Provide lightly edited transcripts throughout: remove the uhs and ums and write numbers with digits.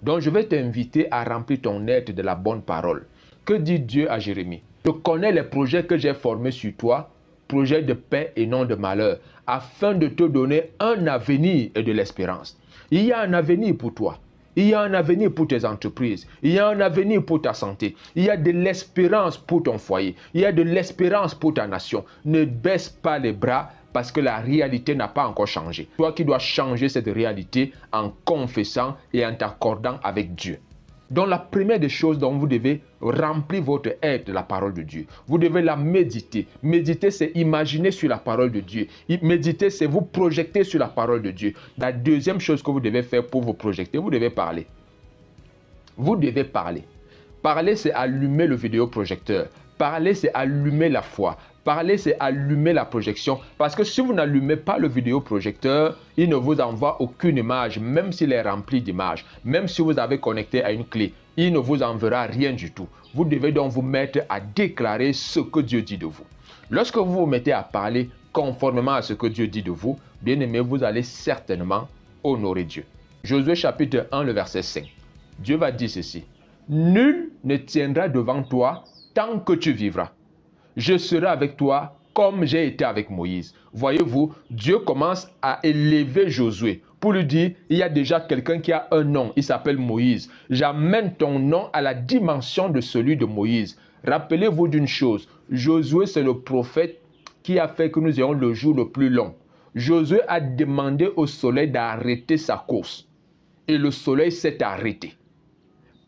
Donc je vais t'inviter à remplir ton être de la bonne parole. Que dit Dieu à Jérémie? Je connais les projets que j'ai formés sur toi, projets de paix et non de malheur, afin de te donner un avenir et de l'espérance. Il y a un avenir pour toi. Il y a un avenir pour tes entreprises. Il y a un avenir pour ta santé. Il y a de l'espérance pour ton foyer. Il y a de l'espérance pour ta nation. Ne baisse pas les bras parce que la réalité n'a pas encore changé. Toi qui dois changer cette réalité en confessant et en t'accordant avec Dieu. Donc la première des choses dont vous devez remplir votre être de la parole de Dieu. Vous devez la méditer. Méditer, c'est imaginer sur la parole de Dieu. Méditer, c'est vous projeter sur la parole de Dieu. La deuxième chose que vous devez faire pour vous projeter, vous devez parler. Vous devez parler. Parler, c'est allumer le vidéoprojecteur. Parler, c'est allumer la foi. Parler, c'est allumer la projection. Parce que si vous n'allumez pas le vidéoprojecteur, il ne vous envoie aucune image, même s'il est rempli d'images. Même si vous avez connecté à une clé, il ne vous enverra rien du tout. Vous devez donc vous mettre à déclarer ce que Dieu dit de vous. Lorsque vous vous mettez à parler conformément à ce que Dieu dit de vous, bien aimé, vous allez certainement honorer Dieu. Josué chapitre 1, le verset 5. Dieu va dire ceci. Nul ne tiendra devant toi tant que tu vivras. Je serai avec toi comme j'ai été avec Moïse. Voyez-vous, Dieu commence à élever Josué pour lui dire, il y a déjà quelqu'un qui a un nom, il s'appelle Moïse. J'amène ton nom à la dimension de celui de Moïse. Rappelez-vous d'une chose, Josué c'est le prophète qui a fait que nous ayons le jour le plus long. Josué a demandé au soleil d'arrêter sa course et le soleil s'est arrêté.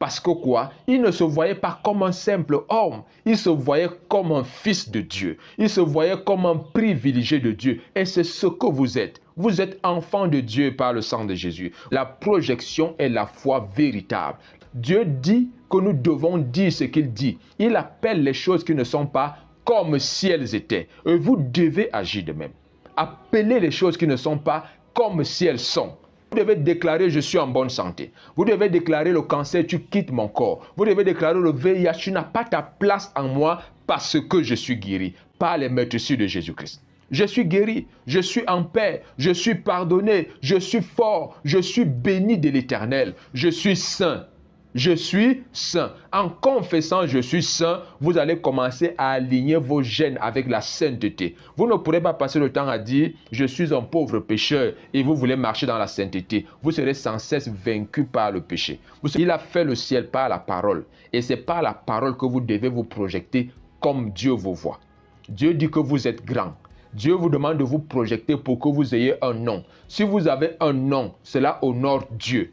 Parce que quoi? Il ne se voyait pas comme un simple homme. Il se voyait comme un fils de Dieu. Il se voyait comme un privilégié de Dieu. Et c'est ce que vous êtes. Vous êtes enfant de Dieu par le sang de Jésus. La projection est la foi véritable. Dieu dit que nous devons dire ce qu'il dit. Il appelle les choses qui ne sont pas comme si elles étaient. Et vous devez agir de même. Appelez les choses qui ne sont pas comme si elles sont. Vous devez déclarer, je suis en bonne santé. Vous devez déclarer, le cancer, tu quittes mon corps. Vous devez déclarer, le VIH, tu n'as pas ta place en moi parce que je suis guéri par les meurtrissures de Jésus-Christ. Je suis guéri, je suis en paix, je suis pardonné, je suis fort, je suis béni de l'Éternel, je suis saint. Je suis saint. En confessant je suis saint, vous allez commencer à aligner vos gènes avec la sainteté. Vous ne pourrez pas passer le temps à dire je suis un pauvre pécheur et vous voulez marcher dans la sainteté. Vous serez sans cesse vaincu par le péché. Il a fait le ciel par la parole et c'est par la parole que vous devez vous projeter comme Dieu vous voit. Dieu dit que vous êtes grand. Dieu vous demande de vous projeter pour que vous ayez un nom. Si vous avez un nom, cela honore Dieu.